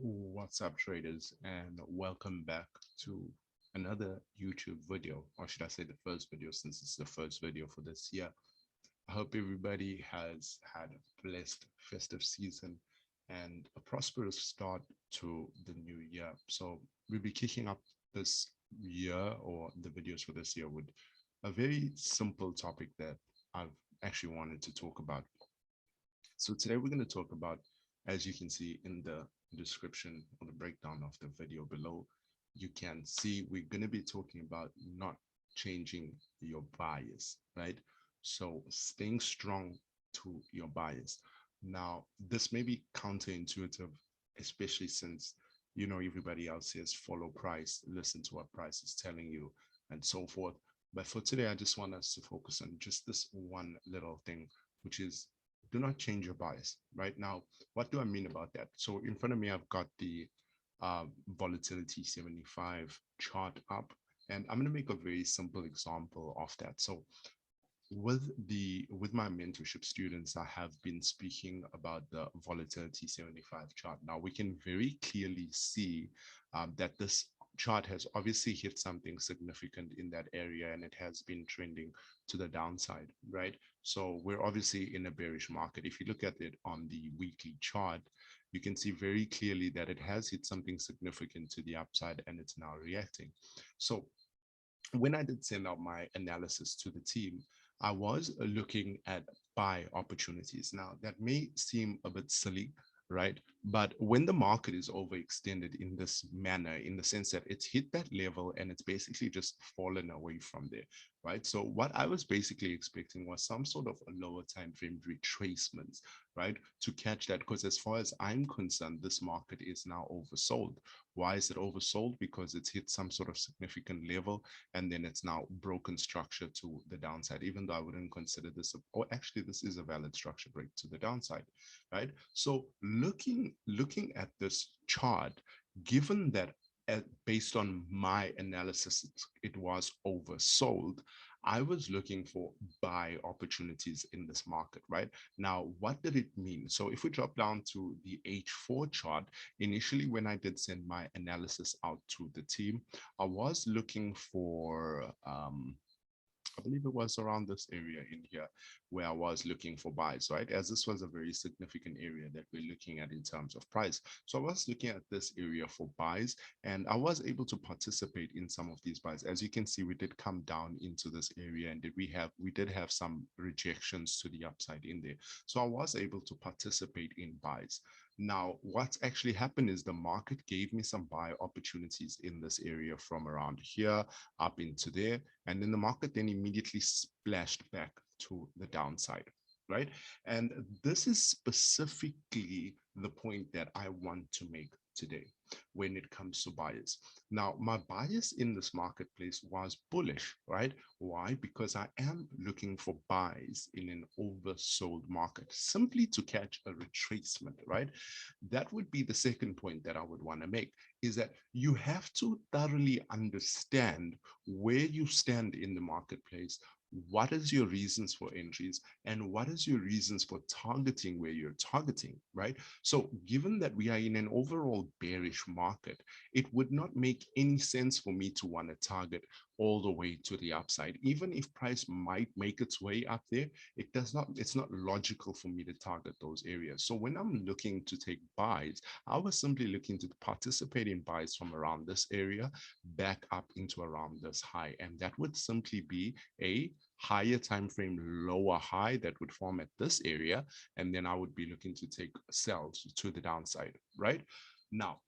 What's up, traders, and welcome back to another YouTube video, or should I say the first video, since it's the first video for this year. I hope everybody has had a blessed festive season and a prosperous start to the new year. So we'll be kicking up this year or the videos for this year with a very simple topic that I've actually wanted to talk about. So today we're going to talk about, as you can see in the description or the breakdown of the video below, you can see we're going to be talking about not changing your bias, right? So staying strong to your bias. Now, this may be counterintuitive, especially since, everybody else says follow price, listen to what price is telling you, and so forth. But for today, I just want us to focus on just this one little thing, which is do not change your bias. Right now, what do I mean about that? So in front of me, I've got the volatility 75 chart up, and I'm going to make a very simple example of that. So with my mentorship students, I have been speaking about the volatility 75 chart. Now we can very clearly see that this chart has obviously hit something significant in that area, and it has been trending to the downside, right? So we're obviously in a bearish market. If you look at it on the weekly chart, you can see very clearly that it has hit something significant to the upside and it's now reacting. So when I did send out my analysis to the team, I was looking at buy opportunities. Now, that may seem a bit silly, right? But when the market is overextended in this manner, in the sense that it's hit that level and it's basically just fallen away from there, right? So what I was basically expecting was some sort of a lower time frame retracements, right? To catch that, because as far as I'm concerned, this market is now oversold. Why is it oversold? Because it's hit some sort of significant level and then it's now broken structure to the downside, even though I wouldn't consider this, or actually this is a valid structure break to the downside, right? So looking at this chart, given that based on my analysis, it was oversold, I was looking for buy opportunities in this market, right? Now, what did it mean? So if we drop down to the H4 chart, initially when I did send my analysis out to the team, I was looking for I believe it was around this area in here where I was looking for buys, right? As this was a very significant area that we're looking at in terms of price. So I was looking at this area for buys and I was able to participate in some of these buys. As you can see, we did come down into this area and we did have some rejections to the upside in there. So I was able to participate in buys. Now, what's actually happened is the market gave me some buy opportunities in this area from around here up into there. And then the market then immediately splashed back to the downside, right? And this is specifically the point that I want to make today when it comes to buyers. Now, my bias in this marketplace was bullish, right? Why? Because I am looking for buys in an oversold market simply to catch a retracement, right? That would be the second point that I would want to make is that you have to thoroughly understand where you stand in the marketplace. What is your reasons for entries and what is your reasons for targeting where you're targeting, right? So given that we are in an overall bearish market, it would not make any sense for me to want to target all the way to the upside. Even if price might make its way up there, it's not logical for me to target those areas. So when I'm looking to take buys, I was simply looking to participate in buys from around this area back up into around this high. And that would simply be a higher time frame lower high that would form at this area, and then I would be looking to take sells to the downside, right? Now,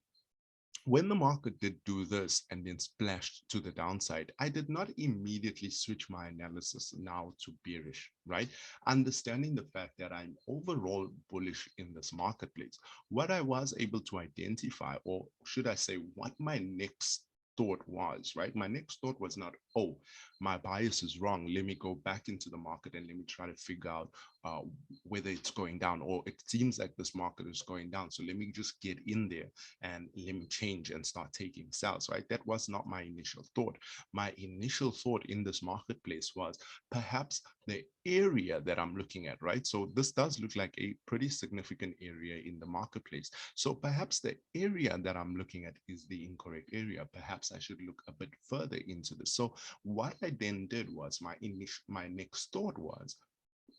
when the market did do this and then splashed to the downside, I did not immediately switch my analysis now to bearish, right? Understanding the fact that I'm overall bullish in this marketplace, what I was able to identify, or should I say, what my next thought was, right? My next thought was not, oh, my bias is wrong. Let me go back into the market and let me try to figure out uh, whether it's going down, or it seems like this market is going down. So let me just get in there and let me change and start taking sales, right? That was not my initial thought. My initial thought in this marketplace was perhaps the area that I'm looking at, right? So this does look like a pretty significant area in the marketplace. So perhaps the area that I'm looking at is the incorrect area. Perhaps I should look a bit further into this. So what I then did was my next thought was,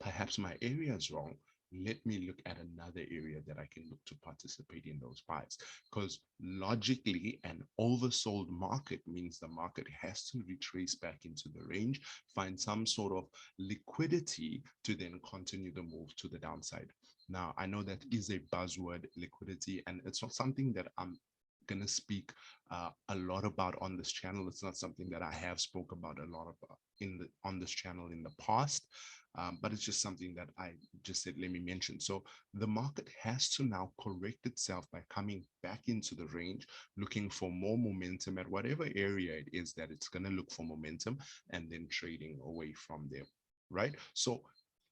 perhaps my area is wrong. Let me look at another area that I can look to participate in those buys. Because logically, an oversold market means the market has to retrace back into the range, find some sort of liquidity to then continue the move to the downside. Now, I know that is a buzzword, liquidity, and it's not something that I'm going to speak a lot about on this channel. It's not something that I have spoke about a lot about on this channel in the past. But it's just something that I just said, let me mention. So the market has to now correct itself by coming back into the range, looking for more momentum at whatever area it is that it's going to look for momentum, and then trading away from there, right? So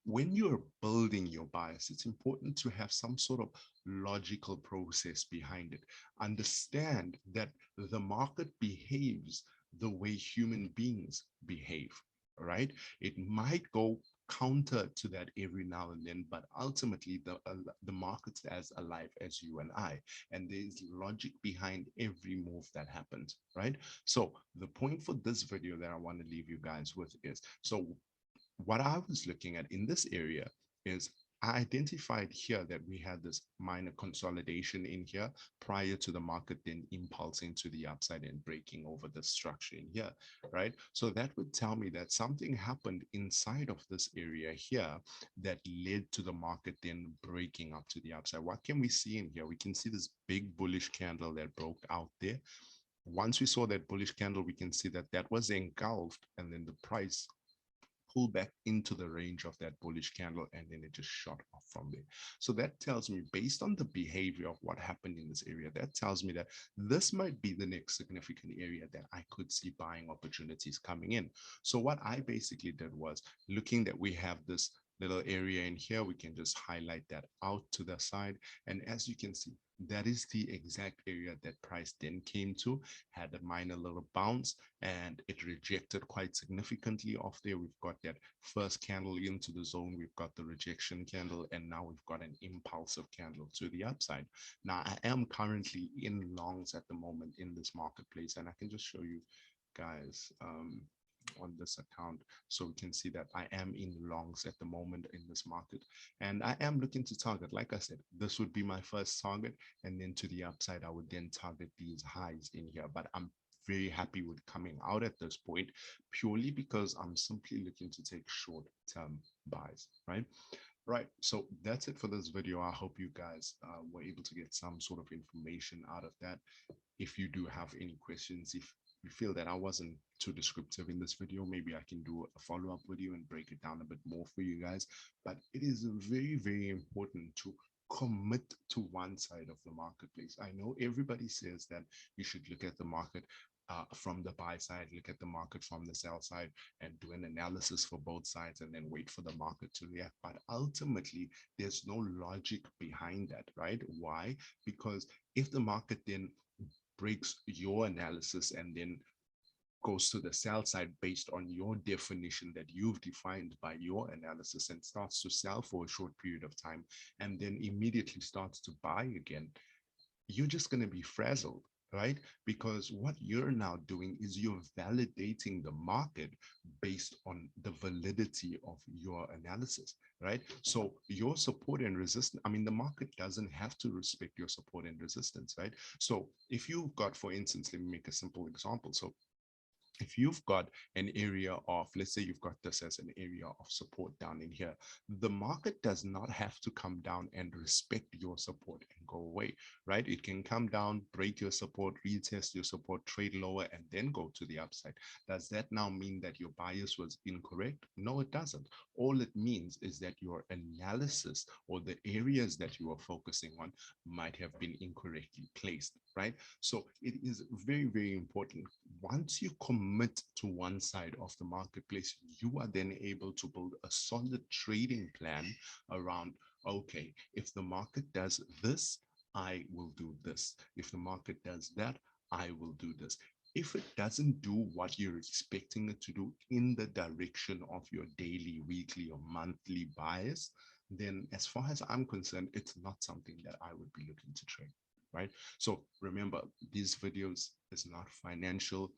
when you're building your bias, it's important to have some sort of logical process behind it. Understand that the market behaves the way human beings behave, right? It might go counter to that every now and then, but ultimately the market's as alive as you and I, and there's logic behind every move that happens, right? So the point for this video that I want to leave you guys with is, so what I was looking at in this area is I identified here that we had this minor consolidation in here prior to the market then impulsing to the upside and breaking over the structure in here, right? So that would tell me that something happened inside of this area here that led to the market then breaking up to the upside. What can we see in here? We can see this big bullish candle that broke out there. Once we saw that bullish candle, we can see that that was engulfed, and then the price pull back into the range of that bullish candle, and then it just shot off from there. So that tells me, based on the behavior of what happened in this area, that tells me that this might be the next significant area that I could see buying opportunities coming in. So what I basically did was, looking that we have this little area in here, we can just highlight that out to the side, and as you can see, that is the exact area that price then came to, had a minor little bounce, and it rejected quite significantly off there. We've got that first candle into the zone, we've got the rejection candle, and now we've got an impulsive candle to the upside. Now, I am currently in longs at the moment in this marketplace, and I can just show you guys on this account, so we can see that I am in longs at the moment in this market, and I am looking to target, like I said, this would be my first target, and then to the upside I would then target these highs in here. But I'm very happy with coming out at this point, purely because I'm simply looking to take short-term buys, right? Right, so that's it for this video. I hope you guys were able to get some sort of information out of that. If you do have any questions, if you feel that I wasn't too descriptive in this video, maybe I can do a follow-up video and break it down a bit more for you guys. But it is very, very important to commit to one side of the marketplace. I know everybody says that you should look at the market from the buy side, look at the market from the sell side, and do an analysis for both sides, and then wait for the market to react. But ultimately, there's no logic behind that, right? Why? Because if the market then breaks your analysis and then goes to the sell side based on your definition that you've defined by your analysis, and starts to sell for a short period of time, and then immediately starts to buy again, you're just going to be frazzled, right? Because what you're now doing is you're validating the market based on the validity of your analysis, right? So your support and resistance, I mean, the market doesn't have to respect your support and resistance, right? So if you've got, for instance, let me make a simple example. So if you've got an area of, let's say you've got this as an area of support down in here, the market does not have to come down and respect your support and go away, right? It can come down, break your support, retest your support, trade lower, and then go to the upside. Does that now mean that your bias was incorrect? No, it doesn't. All it means is that your analysis or the areas that you are focusing on might have been incorrectly placed, right? So it is very, very important. Once you commit to one side of the marketplace, you are then able to build a solid trading plan around, okay, if the market does this, I will do this. If the market does that, I will do this. If it doesn't do what you're expecting it to do in the direction of your daily, weekly, or monthly bias, then as far as I'm concerned, it's not something that I would be looking to trade, right? So remember, these videos is not financial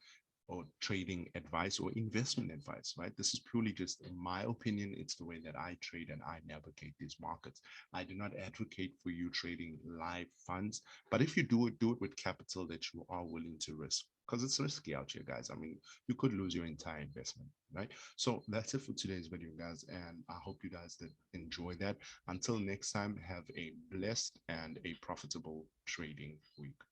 or trading advice or investment advice, right? This is purely just my opinion. It's the way that I trade and I navigate these markets. I do not advocate for you trading live funds, but if you do it with capital that you are willing to risk, because it's risky out here, guys. I mean, you could lose your entire investment, right? So that's it for today's video, guys, and I hope you guys did enjoy that. Until next time, have a blessed and a profitable trading week.